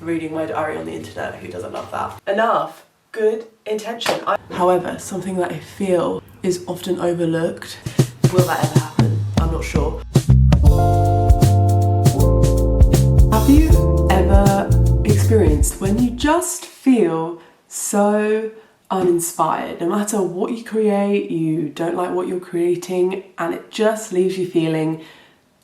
reading my diary on the internet. Who doesn't love that? Enough. Good intention. However, something that I feel is often overlooked. Will that ever happen? I'm not sure. Have you ever experienced when you just feel so uninspired? No matter what you create, you don't like what you're creating, and it just leaves you feeling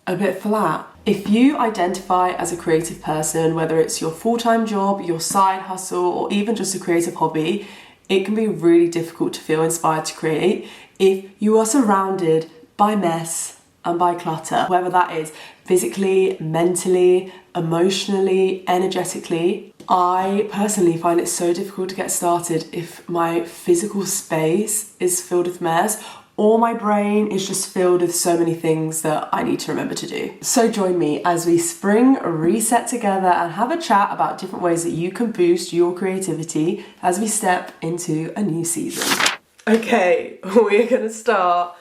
a bit flat. If you identify as a creative person, whether it's your full-time job, your side hustle, or even just a creative hobby, it can be really difficult to feel inspired to create if you are surrounded by mess and by clutter, whether that is physically, mentally, emotionally, energetically. I personally find it so difficult to get started if my physical space is filled with mess, or my brain is just filled with so many things that I need to remember to do. So join me as we spring reset together and have a chat about different ways that you can boost your creativity as we step into a new season. Okay, we're gonna start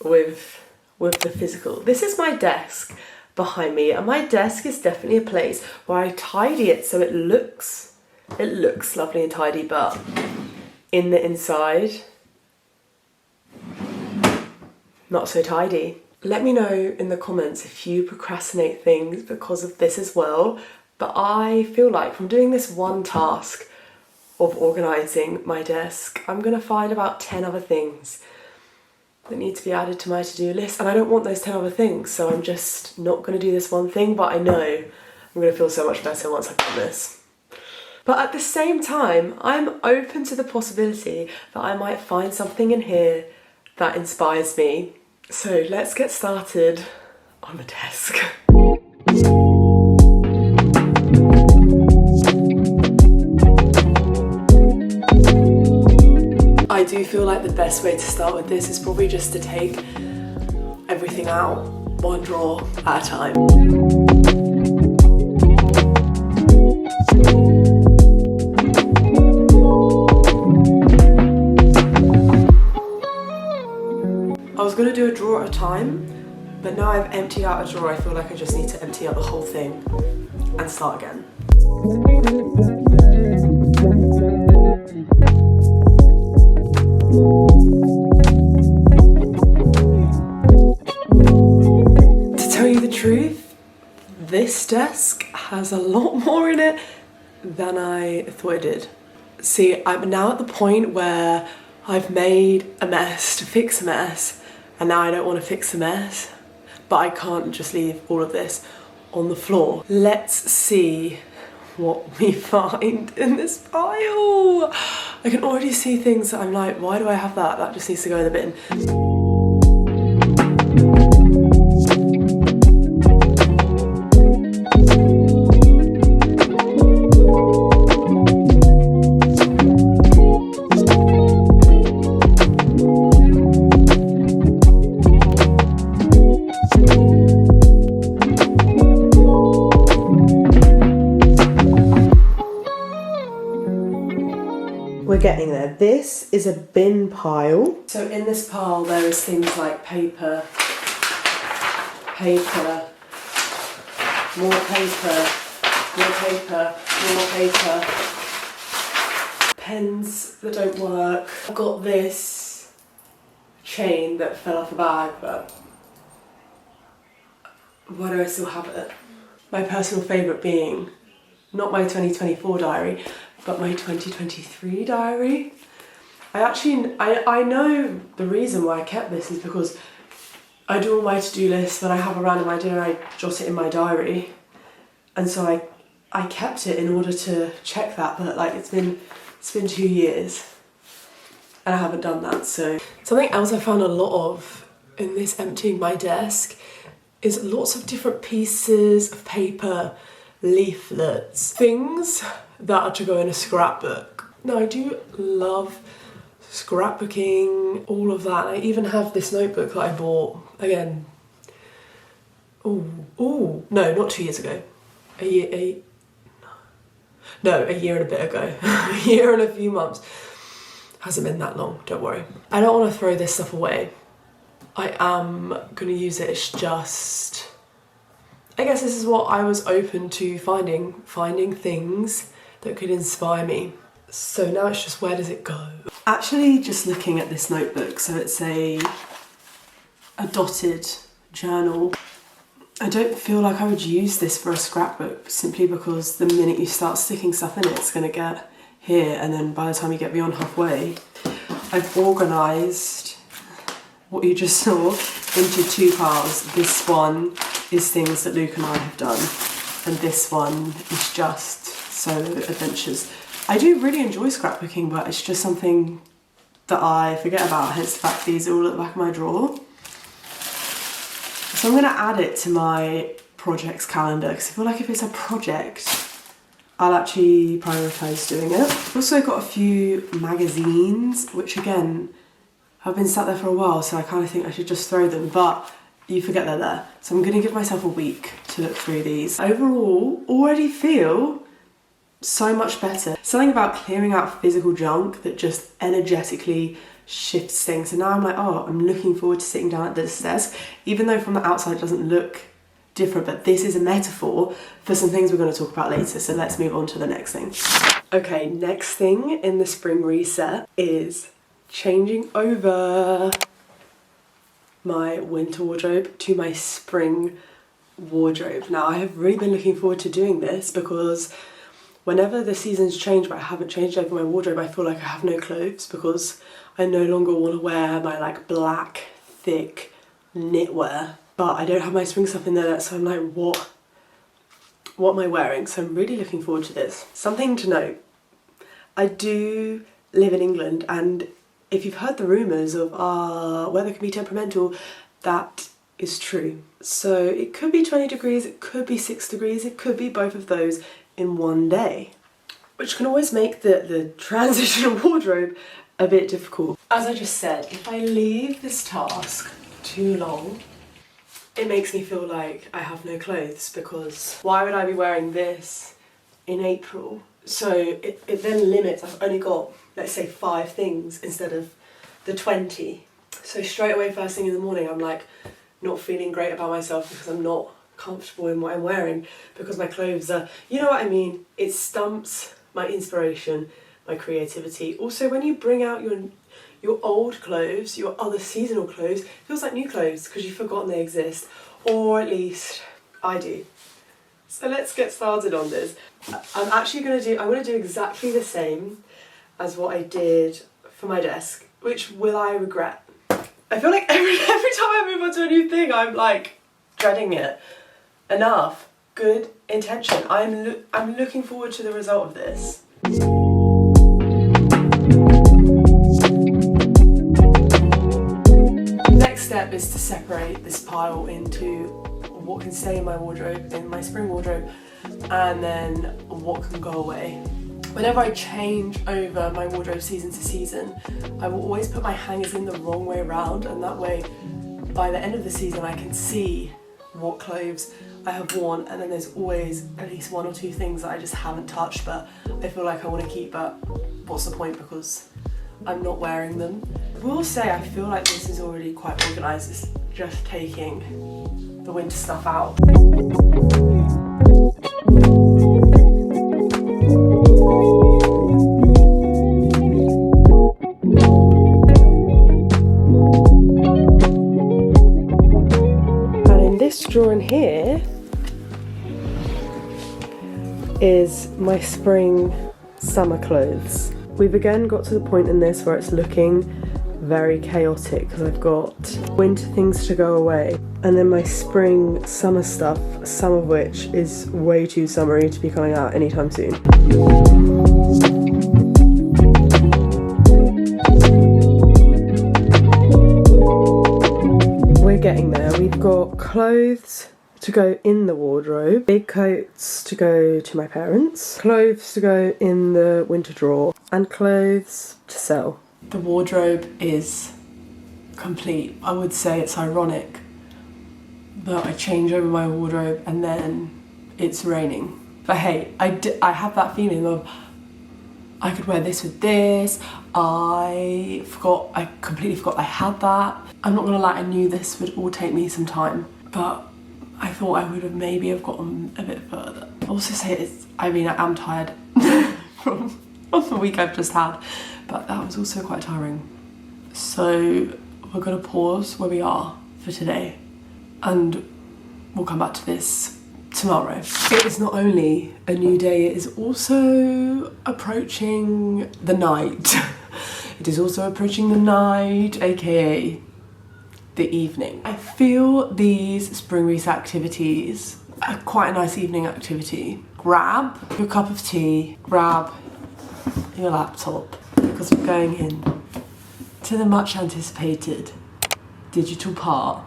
with the physical. This is my desk behind me, and my desk is definitely a place where I tidy it so it looks lovely and tidy, but in the inside, not so tidy. Let me know in the comments if you procrastinate things because of this as well, but I feel like from doing this one task of organising my desk, I'm gonna find about 10 other things that need to be added to my to-do list, and I don't want those 10 other things, so I'm just not going to do this one thing, but I know I'm going to feel so much better once I've done this. But at the same time, I'm open to the possibility that I might find something in here that inspires me. So let's get started on the desk. I do feel like the best way to start with this is probably just to take everything out one drawer at a time. I was going to do a drawer at a time, but now I've emptied out a drawer, I feel like I just need to empty out the whole thing and start again. To tell you the truth, this desk has a lot more in it than I thought it did. See, I'm now at the point where I've made a mess to fix a mess, and now I don't want to fix the mess, but I can't just leave all of this on the floor. Let's see what we find in this pile. I can already see things that I'm like, why do I have that? That just needs to go in the bin. We're getting there. This is a bin pile. So in this pile there is things like paper, more paper, pens that don't work. I've got this chain that fell off a bag, but why do I still have it? My personal favourite being not my 2024 diary, but my 2023 diary. I know the reason why I kept this is because I do all my to-do lists. When I have a random idea, I jot it in my diary, and so I kept it in order to check that. But like it's been 2 years, and I haven't done that. So something else I found a lot of in this emptying my desk is lots of different pieces of paper, leaflets, things that are to go in a scrapbook. Now I do love scrapbooking, all of that. I even have this notebook that I bought, again, no, not 2 years ago. A year and a bit ago. A year and a few months. Hasn't been that long, don't worry. I don't want to throw this stuff away. I am going to use it, it's I guess this is what I was open to finding things that could inspire me. So now it's just, where does it go? Actually, just looking at this notebook, so it's a dotted journal. I don't feel like I would use this for a scrapbook, simply because the minute you start sticking stuff in it, it's going to get here, and then by the time you get beyond halfway, I've organised what you just saw into two piles. This one is things that Luke and I have done, and this one is just solo adventures. I do really enjoy scrapbooking, but it's just something that I forget about, hence the fact these are all at the back of my drawer. So I'm going to add it to my projects calendar, because I feel like if it's a project, I'll actually prioritise doing it. I've also got a few magazines, which again, have been sat there for a while, so I kind of think I should just throw them, but you forget they're there. So I'm going to give myself a week to look through these. Overall, already feel so much better. Something about clearing out physical junk that just energetically shifts things. So now I'm like, oh, I'm looking forward to sitting down at this desk, even though from the outside it doesn't look different, but this is a metaphor for some things we're going to talk about later. So let's move on to the next thing. Okay, next thing in the spring reset is changing over my winter wardrobe to my spring wardrobe. Now, I have really been looking forward to doing this, because whenever the seasons change but I haven't changed over my wardrobe, I feel like I have no clothes, because I no longer want to wear my like black, thick knitwear, but I don't have my spring stuff in there, so I'm like, what am I wearing? So I'm really looking forward to this. Something to note, I do live in England, and if you've heard the rumours of weather can be temperamental, that is true. So it could be 20 degrees, it could be 6 degrees, it could be both of those in one day, which can always make the transition wardrobe a bit difficult. As I just said, if I leave this task too long, it makes me feel like I have no clothes, because why would I be wearing this in April? So it then limits, I've only got, let's say, 5 things instead of the 20. So straight away, first thing in the morning, I'm like not feeling great about myself, because I'm not comfortable in what I'm wearing, because my clothes are, you know what I mean? It stumps my inspiration, my creativity. Also, when you bring out your old clothes, your other seasonal clothes, it feels like new clothes, because you've forgotten they exist, or at least I do. So let's get started on this. I'm going to do exactly the same as what I did for my desk, which will I regret? I feel like every time I move on to a new thing, I'm like dreading it. Enough. Good intention. I'm looking forward to the result of this. Next step is to separate this pile into what can stay in my wardrobe, in my spring wardrobe, and then what can go away. Whenever I change over my wardrobe season to season, I will always put my hangers in the wrong way around, and that way by the end of the season I can see what clothes I have worn, and then there's always at least 1 or 2 things that I just haven't touched but I feel like I want to keep, but what's the point, because I'm not wearing them. I will say I feel like this is already quite organised. It's just taking the winter stuff out. And in this drawer in here is my spring summer clothes. We've again got to the point in this where it's looking very chaotic, because I've got winter things to go away, and then my spring summer stuff, some of which is way too summery to be coming out anytime soon. We're getting there. We've got clothes to go in the wardrobe, big coats to go to my parents, clothes to go in the winter drawer, and clothes to sell. The wardrobe is complete. I would say it's ironic that I change over my wardrobe and then it's raining. But hey, I have that feeling of I could wear this with this. I completely forgot I had that. I'm not gonna lie, I knew this would all take me some time, but I thought I would have maybe have gotten a bit further. I also say I am tired from the week I've just had, but that was also quite tiring. So we're gonna pause where we are for today and we'll come back to this tomorrow. It is not only a new day, it is also approaching the night. It is also approaching the night, aka the evening. I feel these spring reset activities are quite a nice evening activity. Grab your cup of tea, grab your laptop, because we're going in to the much anticipated digital part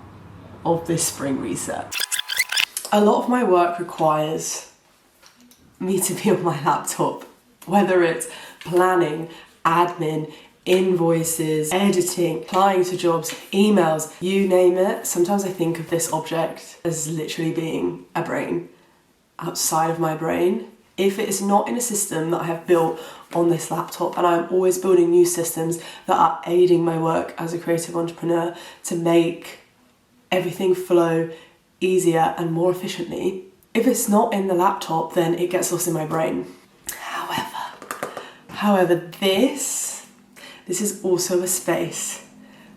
of this spring reset. A lot of my work requires me to be on my laptop, whether it's planning, admin, invoices, editing, applying to jobs, emails, you name it. Sometimes I think of this object as literally being a brain outside of my brain. If it is not in a system that I have built on this laptop, and I'm always building new systems that are aiding my work as a creative entrepreneur to make everything flow easier and more efficiently, if it's not in the laptop, then it gets lost in my brain. However, this is also a space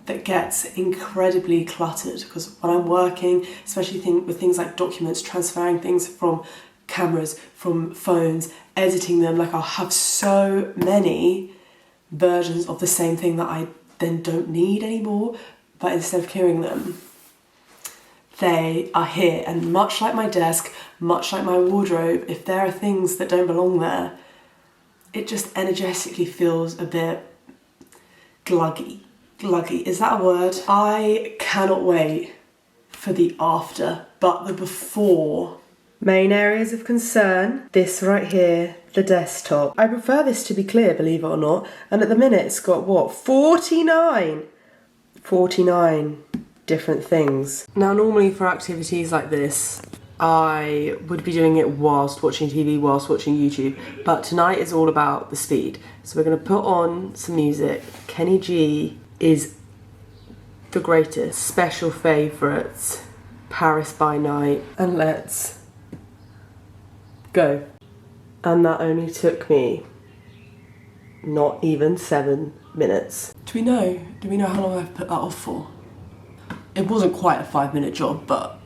that gets incredibly cluttered, because when I'm working, especially with things like documents, transferring things from cameras, from phones, editing them, like I'll have so many versions of the same thing that I then don't need anymore, but instead of clearing them, they are here. And much like my desk, much like my wardrobe, if there are things that don't belong there, it just energetically feels a bit gluggy. Gluggy, is that a word? I cannot wait for the after, but the before. Main areas of concern, this right here, the desktop. I prefer this to be clear, believe it or not, and at the minute it's got what, 49 different things. Now normally for activities like this, I would be doing it whilst watching TV, whilst watching YouTube, but tonight is all about the speed. So we're going to put on some music. Kenny G is the greatest. Special favourites, Paris by Night, and let's go. And that only took me not even 7 minutes. Do we know how long I've put that off for? It wasn't quite a 5-minute job, but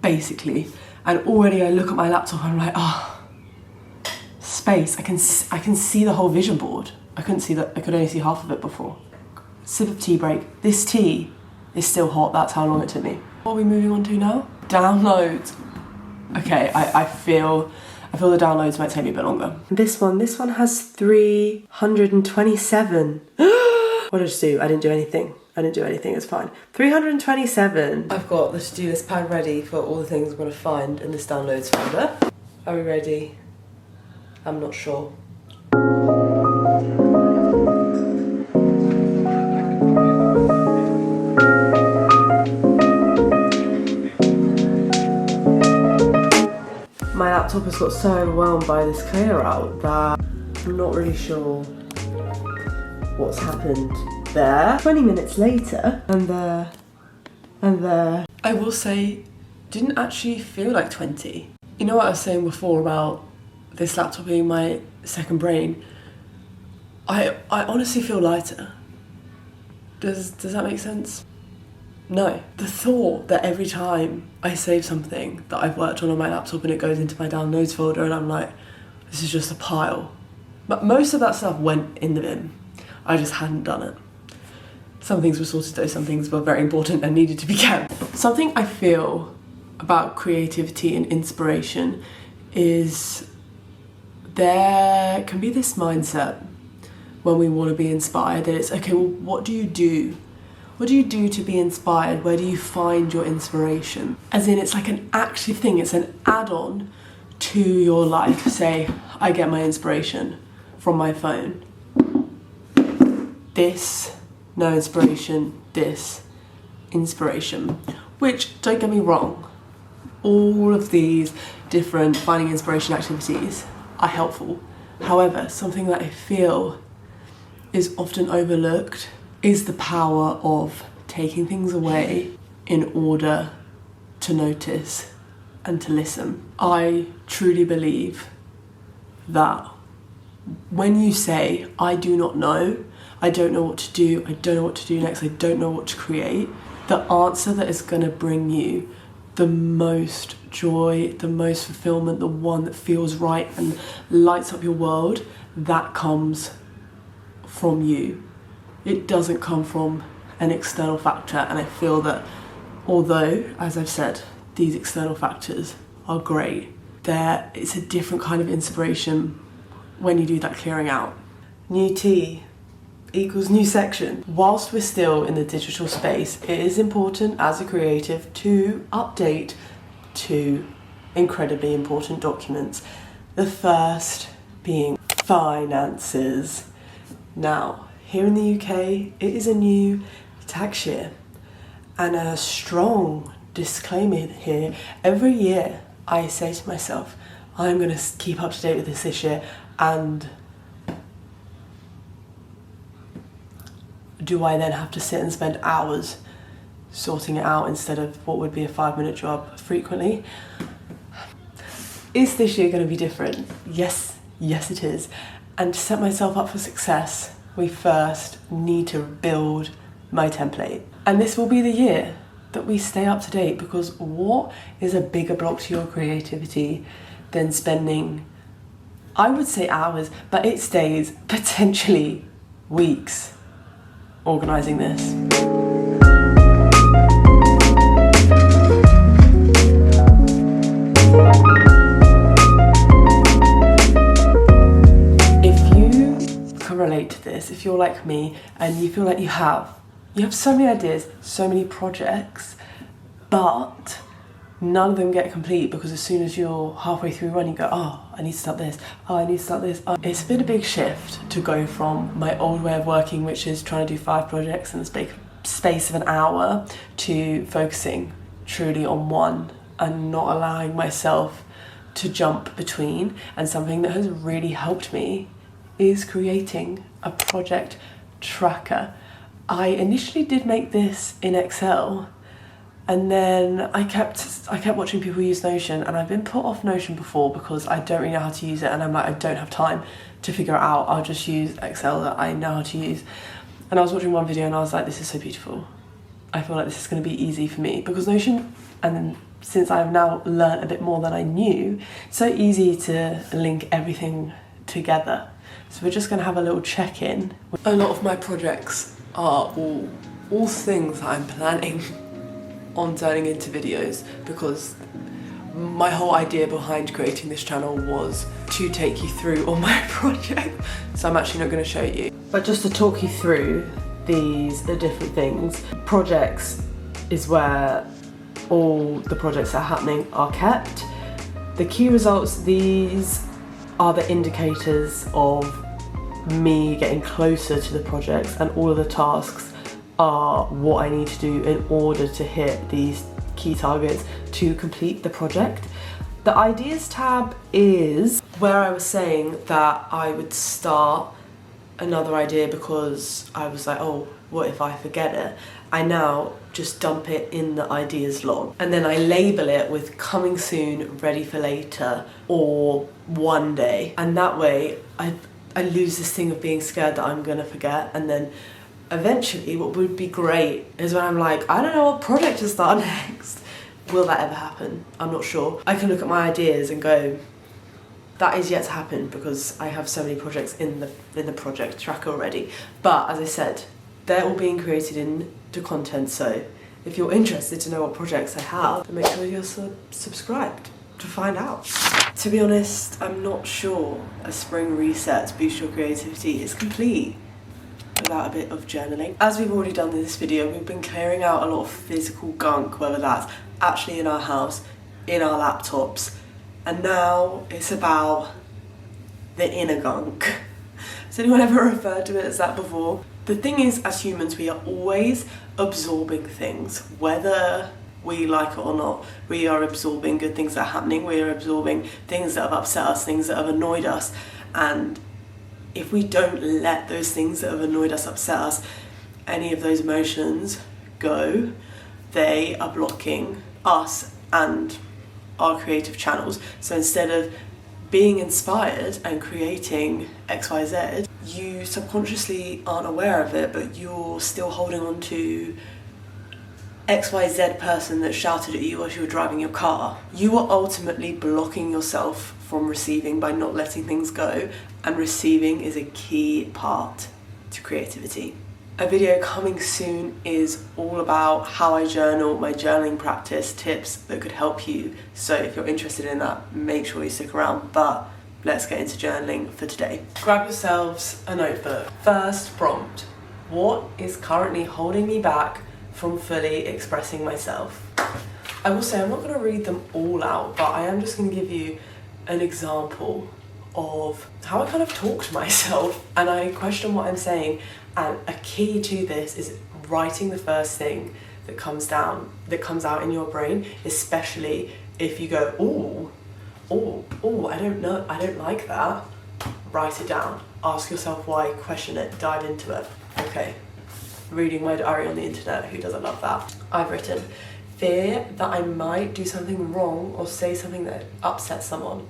basically. And already I look at my laptop and I'm like, space. I can see the whole vision board. I could only see half of it before. Sip of tea break. This tea is still hot, that's how long it took me. What are we moving on to now? Downloads. Okay, I feel the downloads might take me a bit longer. This one has 327. What did I just do? I didn't do anything, it's fine. 327. I've got the to-do list pad ready for all the things I'm gonna find in this downloads folder. Are we ready? I'm not sure. My laptop has got so overwhelmed by this clear out that I'm not really sure what's happened there. 20 minutes later, and there. I will say, didn't actually feel like 20. You know what I was saying before about this laptop being my second brain? I honestly feel lighter. Does that make sense? No. The thought that every time I save something that I've worked on my laptop and it goes into my downloads folder and I'm like, this is just a pile. But most of that stuff went in the bin. I just hadn't done it. Some things were sorted though, some things were very important and needed to be kept. Something I feel about creativity and inspiration is there can be this mindset when we want to be inspired that it's, okay, well, what do you do? What do you do to be inspired? Where do you find your inspiration? As in, it's like an active thing, it's an add-on to your life. Say, I get my inspiration from my phone. This, no inspiration, this, inspiration. Which, don't get me wrong, all of these different finding inspiration activities are helpful. However, something that I feel is often overlooked is the power of taking things away in order to notice and to listen. I truly believe that when you say, I do not know, I don't know what to do, I don't know what to do next, I don't know what to create, the answer that is going to bring you the most joy, the most fulfillment, the one that feels right and lights up your world, that comes from you. It doesn't come from an external factor, and I feel that although, as I've said, these external factors are great, it's a different kind of inspiration when you do that clearing out. New T equals new section. Whilst we're still in the digital space, it is important as a creative to update 2 incredibly important documents. The first being finances. Now, here in the UK, it is a new tax year, and a strong disclaimer here. Every year I say to myself, I'm going to keep up to date with this year, and do I then have to sit and spend hours sorting it out instead of what would be a 5-minute job frequently? Is this year going to be different? Yes it is. And to set myself up for success, we first need to build my template. And this will be the year that we stay up to date, because what is a bigger block to your creativity than spending, I would say hours, but it stays potentially weeks organising this. If you can relate to this, if you're like me and you feel like you have so many ideas, so many projects, but none of them get complete because as soon as you're halfway through one, you go, oh, I need to start this, oh, I need to start this. It's been a big shift to go from my old way of working, which is trying to do 5 projects in the space of an hour, to focusing truly on one and not allowing myself to jump between. And something that has really helped me is creating a project tracker. I initially did make this in Excel, and then I kept watching people use Notion, and I've been put off Notion before because I don't really know how to use it, and I'm like, I don't have time to figure it out. I'll just use Excel that I know how to use. And I was watching one video and I was like, this is so beautiful. I feel like this is going to be easy for me, because Notion, and then since I've now learned a bit more than I knew, it's so easy to link everything together. So we're just going to have a little check-in. A lot of my projects are all things that I'm planning on turning into videos, because my whole idea behind creating this channel was to take you through all my projects. So I'm actually not going to show you, but just to talk you through the different things. Projects is where all the projects that are happening are kept. The key results, these are the indicators of me getting closer to the projects, and all of the tasks are what I need to do in order to hit these key targets to complete the project. The ideas tab is where I was saying that I would start another idea because I was like, oh, what if I forget it? I now just dump it in the ideas log, and then I label it with coming soon, ready for later, or one day. And that way I lose this thing of being scared that I'm gonna forget. And then eventually what would be great is when I'm like, I don't know what project to start next. Will that ever happen? I'm not sure. I can look at my ideas and go, that is yet to happen, because I have so many projects in the project tracker already. But as I said, they're all being created into content, so if you're interested to know what projects I have, then make sure you're subscribed to find out. To be honest, I'm not sure a spring reset to boost your creativity is complete without a bit of journaling. As we've already done in this video, we've been clearing out a lot of physical gunk, whether that's actually in our house, in our laptops, and now it's about the inner gunk. Has anyone ever referred to it as that before? The thing is, as humans, we are always absorbing things, whether we like it or not. We are absorbing good things that are happening, we are absorbing things that have upset us, things that have annoyed us, and if we don't let those things that have annoyed us, upset us, any of those emotions go, they are blocking us and our creative channels. So instead of being inspired and creating XYZ, you subconsciously aren't aware of it, but you're still holding on to XYZ person that shouted at you as you were driving your car. You are ultimately blocking yourself from receiving by not letting things go, and receiving is a key part to creativity. A video coming soon is all about how I journal, my journaling practice, tips that could help you. So if you're interested in that, make sure you stick around. But let's get into journaling for today. Grab yourselves a notebook. First prompt: what is currently holding me back from fully expressing myself? I will say I'm not going to read them all out, but I am just going to give you an example of how I kind of talk to myself and I question what I'm saying. And a key to this is writing the first thing that comes out in your brain, especially if you go, I don't know, I don't like that. Write it down. Ask yourself why, question it, dive into it. Okay, reading my diary on the internet, who doesn't love that? I've written, fear that I might do something wrong or say something that upsets someone.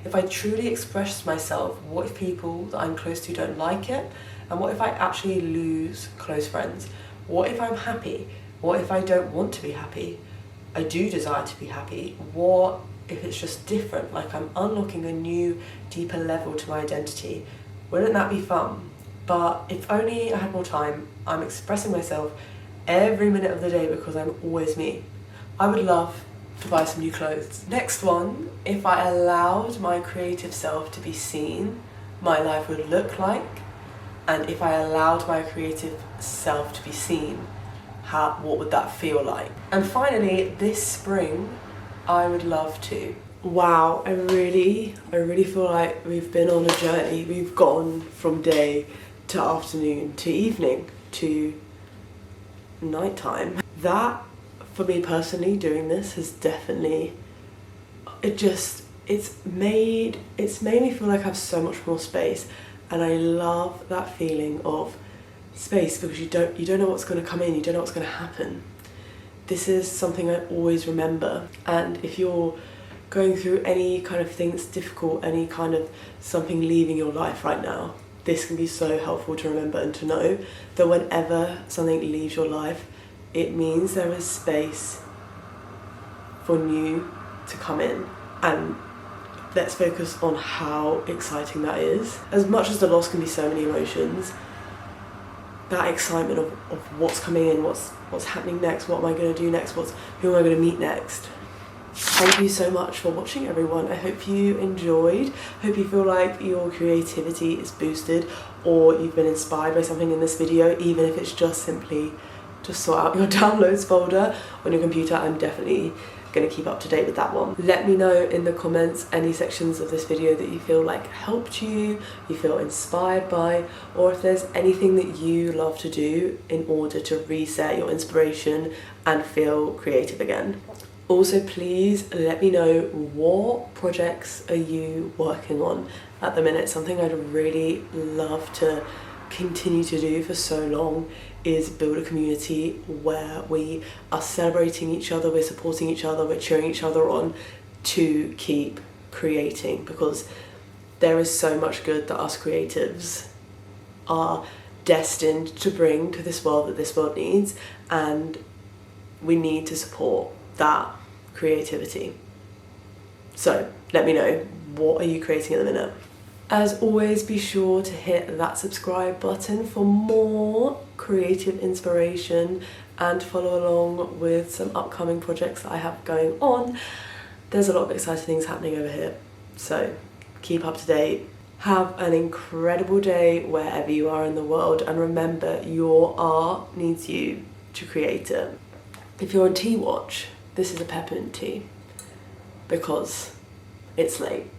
If I truly express myself, what if people that I'm close to don't like it? And what if I actually lose close friends? What if I'm happy? What if I don't want to be happy? I do desire to be happy. What if it's just different? Like I'm unlocking a new, deeper level to my identity. Wouldn't that be fun? But if only I had more time, I'm expressing myself every minute of the day because I'm always me. I would love to buy some new clothes. Next one, if I allowed my creative self to be seen, my life would look like. And if I allowed my creative self to be seen, what would that feel like? And finally, this spring, I would love to. Wow, I really feel like we've been on a journey. We've gone from day to afternoon to evening to nighttime. That, for me personally, doing this has definitely, it's made me feel like I have so much more space. And I love that feeling of space because you don't know what's going to come in, you don't know what's going to happen. This is something I always remember. And if you're going through any kind of thing that's difficult, any kind of something leaving your life right now, this can be so helpful to remember and to know that whenever something leaves your life, it means there is space for new to come in. And let's focus on how exciting that is. As much as the loss can be so many emotions, that excitement of what's coming in, what's happening next, what am I going to do next, who am I going to meet next. Thank you so much for watching, everyone. I hope you enjoyed. Hope you feel like your creativity is boosted or you've been inspired by something in this video, even if it's just simply to sort out your downloads folder on your computer. I'm definitely going to keep up to date with that one. Let me know in the comments any sections of this video that you feel like helped you feel inspired by, or if there's anything that you love to do in order to reset your inspiration and feel creative again. Also, please let me know, what projects are you working on at the minute? Something I'd really love to continue to do for so long is build a community where we are celebrating each other, we're supporting each other, we're cheering each other on to keep creating, because there is so much good that us creatives are destined to bring to this world that this world needs, and we need to support that creativity. So let me know, what are you creating at the minute? As always, be sure to hit that subscribe button for more creative inspiration and follow along with some upcoming projects that I have going on. There's a lot of exciting things happening over here, so keep up to date. Have an incredible day wherever you are in the world, and remember, your art needs you to create it. If you're on tea watch, this is a peppermint tea because it's late.